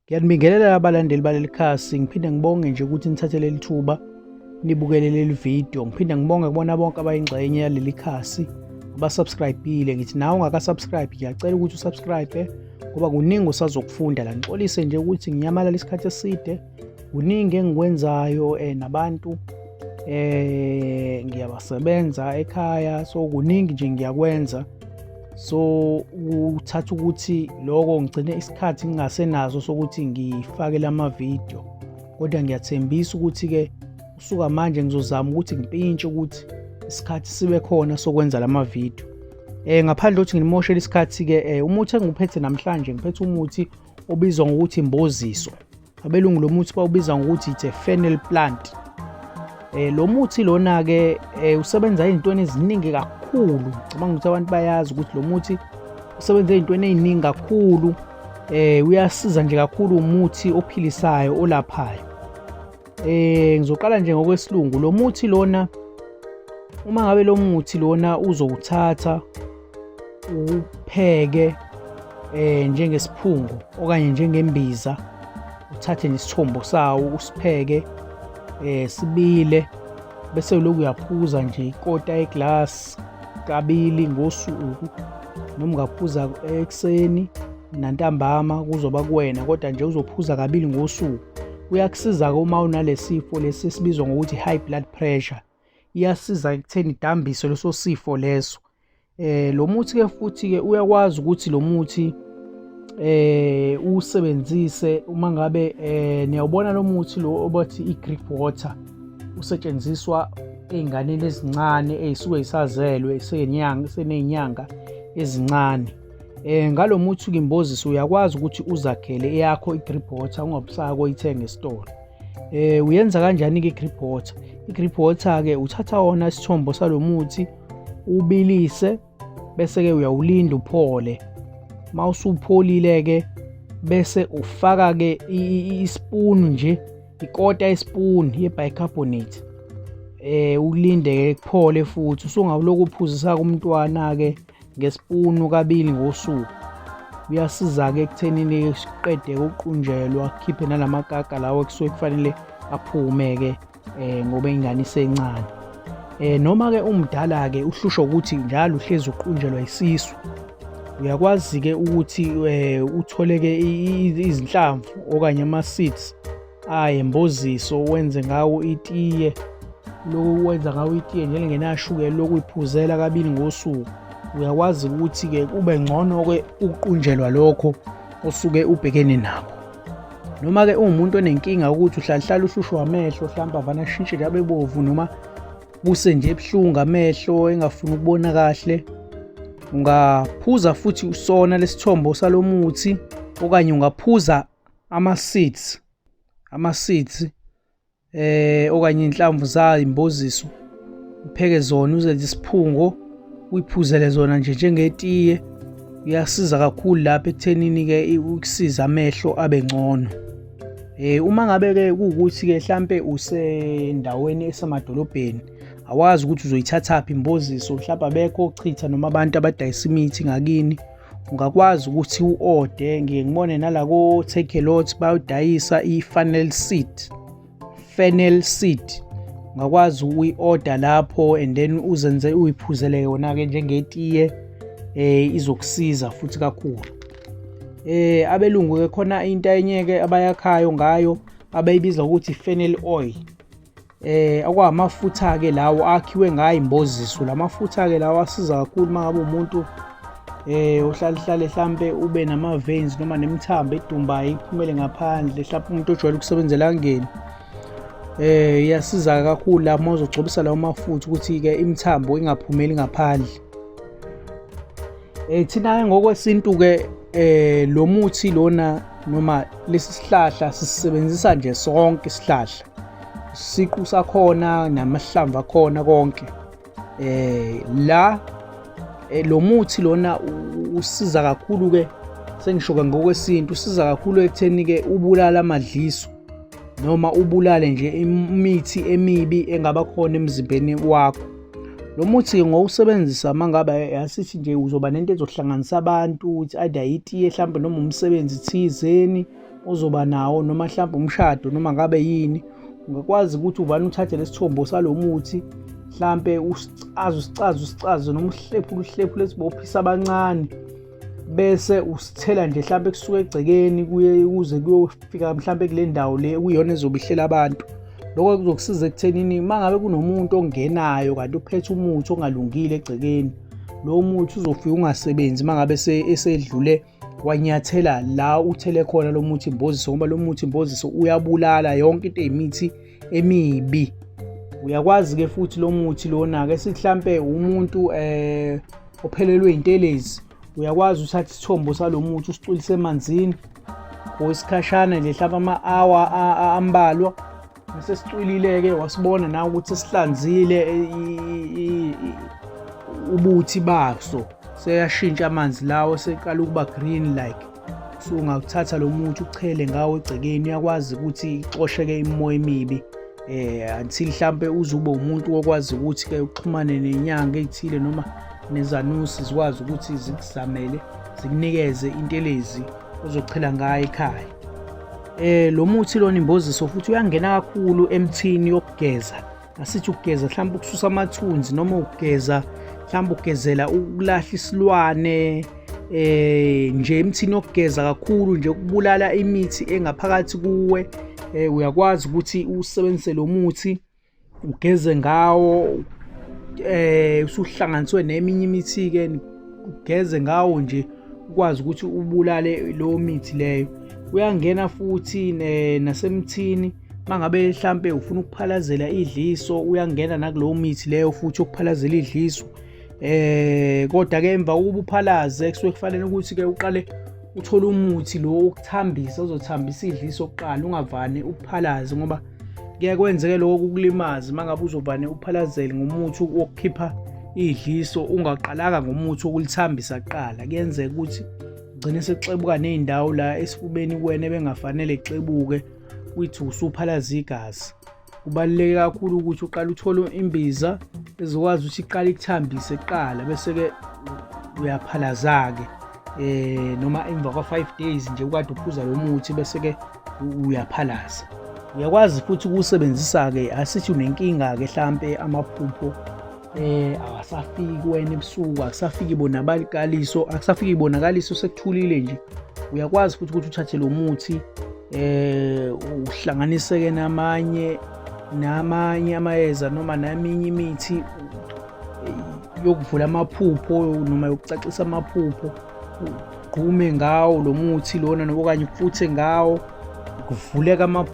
Ngiyanibingelela abalandeli baleli khasi, ngiphinde ngibonge nje ukuthi nithathe leli thuba nibukele leli video. Ngiphinde ngibonge kubona bonke abayingxenye yaleli khasi abasubscribe-ile. Ngithi nawe ungaka-subscribe ngiyacela ukuthi usubscribe ngoba kuningi usazokufunda la. Ngixolise nje ukuthi nginyamalala isikhathi eside, kuningi engikwenzayo nabantu ngiyabasebenza ekhaya, so kuningi nje ngiyakwenza. So uthatha ukuthi lokho ngigcine isikhathi ngingasenazo sokuthi ngifake lama video, kodwa ngiyathembisa ukuthi-ke usuka manje ngizozama ukuthi ngipintshe ukuthi isikhathi sibe khona sokwenza lama video. Ngaphandle kokuthi ngimoshele isikhathi-ke, umuthi engiwuphethe namhlanje ngiphethe umuthi obizwa ngokuthi imboziso. Abelungu lo muthi bawubiza ngokuthi it's a fennel plant. Lo muthi lona-ke usebenza ey'ntweni eziningi kakhulu. Ngicabanga ukuthi abantu bayazi ukuthi lo muthi usebenza ey'ntweni ey'ningi kakhulu. Uyasiza nje kakhulu, umuthi ophilisayo olaphayo. Ngizoqala nje ngokwesilungu. Lo muthi lona, uma ngabe lo muthi lona uzowuthatha upheke njengesiphungu okanye njengembiza, uthathe nesithombo sawo usipheke sibile, bese lokhu uyaphuza nje ikota eglass kabili ngosuku, noma ungaphuza ekuseni nantambama kuzoba kuwena, kodwa nje uzophuza kabili ngosuku. Kuyakusiza-ke uma unalesifo lesi esibizwa ngokuthi high blood pressure, iyasiza ekutheni idambise leso sifo leso. Lo muthi-ke futhi-ke uyakwazi ukuthi lo muthi uwusebenzise uma ngabe niyawubona lo muthi lo obathi i-Greek water usetshenziswa ey'nganeni ezincane ey'suke yisazelwe seney'nyanga ezincane. Ngalo muthi-ke imboziso uyakwazi ukuthi uzakhele eyakho i-Greek water, ungabusaka koyithenga esitolo. Uyenza kanjani-ke i-Greek water? I-Greek water-ke uthatha wona isithombo salo muthi ubilise, bese-ke uyawulinda uphole. Ma usupholile-ke bese ufaka-ke isipunu nje, ikota isipunu ye-bicarbonate. Ulinde-ke kuphole futhi, usungawulokhu uphuzisa-ke umntwana-ke ngesipunu kabili ngosuku. Uyasiza-ke ekuthenini siqede ukuqunjelwa, khiphe nalamagaga lawo ekusuke kufanele aphume-ke ngoba ingane isencane. Noma-ke umdala-ke uhlushwa ukuthi njalo uhlezi uqunjelwa isisu, uyakwazi-ke ukuthi uthole-ke izinhlamvu okanye ama-seeds imboziso, wenze ngawo itiye. Lokhu wenza ngawo itiye njengenashukela lokuyiphuzela kabili ngosuku, uyakwazi ukuthi-ke kube ngcono-ke ukuqunjelwa lokho osuke ubhekene nakho. Noma-ke uwumuntu onenkinga ukuthi uhlala uhlushwa amehlo, mhlawumbe avana ashintshe nje abe bovu, noma kuse nje ebuhlungu amehlo engafuni ukubona kahle, ungaphuza futhi usona lesithombo salo muthi, okanye ungaphuza ama-seeds okanye inhlamvu zayo imboziso, upheke zona uzenze isiphungo, uyiphuzele zona nje njengetiye. Uyasiza kakhulu lapha ekuthenini-ke ukusiza amehlo abe ngcono. Uma ngabe-ke kuwukuthi-ke mhlampe usendaweni esemadolobheni, awazi ukuthi uzoyithathaphi imboziso, mhlawumbe abekho ochitha noma abantu abadayisa imithi ngakini, ungakwazi ukuthi u-ode. Ngiye ngibone nala ko-Takealot bayodayisa i-fennel seed, ungakwazi ukuyi-order lapho and then uzenze uyiphuzele yona-ke njengetiye, izokusiza futhi kakhulu. Abelungu-ke khona into enye-ke abayakhayo ngayo abayibiza ukuthi fennel oil. Akwamafutha-ke lawo akhiwe ngayo imboziso. La mafutha-ke lawo asiza kakhulu uma ngabe umuntu ohlale mhlampe ube nama-veins noma nemithambo edumbayo iphumele ngaphandle, mhlawumpe umuntu ojwayele ukusebenzela ngeni. Iyasiza kakhulu lapho uma uzogcobisa lawo mafutha ukuthi-ke imithambo ingaphumeli ngaphandle. Thina-ke ngokwesintu-ke lo muthi lona noma lesi sihlahla sisebenzisa nje sonke isihlahla, isiqu sakhona namahlamvu akhona konke. Lo muthi lona usiza kakhulu-ke, sengisho-ke ngokwesintu, usiza kakhulu ekutheni-ke ubulala amadliso noma ubulale nje imithi emibi engaba khona emzimbeni wakho. Lo muthi ngowusebenzisa mangabe asithi nje uzoba nento ezohlanganisa abantu, ukuthi either itiye mhlawumbe noma umsebenzi thizeni, ozoba nawo, noma mhlawumbe umshado noma ngabe yini, ungakwazi ukuthi uvane uthathe lesithombo salo muthi mhlampe usicaze noma uhlephule esibophisa abancane, bese usithela nje mhlampe kusuka egcekeni kuze kuyofika mhlampe kule ndawo le kuyiyona ezobe ihlela abantu. Lokho kuzokusiza ekuthenini mangabe kunomuntu ongenayo kanti uphethe umuthi ongalungile egcekeni, lowo muthi uzofika ungasebenzi mangabe esedlule wanyathela la uthele khona lo muthi imboziso, ngoba lo muthi imboziso uyabulala yonke into eyimithi emibi. Uyakwazi-ke futhi lo muthi lona-ke mhlampe umuntu ophelelwe intelezi, uyakwazi uthatha isithombo salo muthi usicwilise emanzini for isikhashana nje mhlawumbe ama-hour ambalwa. Bese sicwilile-ke wasibona nawe ukuthi sihlanzile ubuthi baso, seyashintsha amanzi lawo seqala ukuba green like. So ungawuthatha lo muthi uchele ngawo egcekeni, uyakwazi ukuthi ixoshe-ke imimoya emibi until mhlampe uzuba umuntu okwazi ukuthi-ke uxhumane nenyanga ey'thile noma nezanusi zikwazi ukuthi zikuzamele zikunikeze intelezi ozochela ngayo ekhaya. Lo muthi lona imboziso futhi uyangena kakhulu emthini yokugeza, asithi ukugeza mhlawumbe ukususa amathunzi noma ukugeza mhlawumbe ugezela ukulahla isilwane, nje emthini yokugeza kakhulu nje ukubulala imithi engaphakathi kuwe. Uyakwazi ukuthi usebenzise lo muthi ugeze ngawo, usuhlanganiswe neminye imithi-ke ugeze ngawo nje ukwazi ukuthi ubulale leyo mithi leyo. Uyangena futhi nasemthini mangabe mhlampe ufuna ukuphalazela idliso, uyangena nakulowo mithi leyo futhi ukuphalazela idliso. Kodwa-ke emva kokuba uphalaze kusuke kufanele ukuthi-ke uqale uthole umuthi lo wokuthambisa ozothambisa idliso kuqala, ungavane uphalaze ngoba kuya kwenzeke lokho kukulimaza mangabe uzovane uphalazele ngomuthi wokukhipha idliso ungaqalanga ngomuthi wokulithambisa kuqala. Kuyenzeka ukuthi ugcine sekuxebuka ney'ndawo la esifubeni kuwena ebengafanele kuxebuke uyithi usuphalaza igazi. Kubaluleke kakhulu ukuthi uqale uthole imbiza ezokwazi ukuthi iqale ikuthambise kuqala, bese-ke uyaphalaza-ke noma emva kwa-5 days nje ukade uphuza lo muthi bese-ke uyaphalaza. Uyakwazi futhi ukuwusebenzisa-ke asithi unenkinga-ke mhlampe amaphupho awasafiki kuwena ebusuku, akusafiki ibonakaliso sekuthulile nje. Uyakwazi futhi ukuthi uthathe lo muthi uhlanganise-ke namanye amayeza noma neminye imithi yokuvula amaphupho noma yokucacisa amaphupho, ugqume ngawo lo muthi lona okanye ufuthe ngawo kuvuleka amaphupho.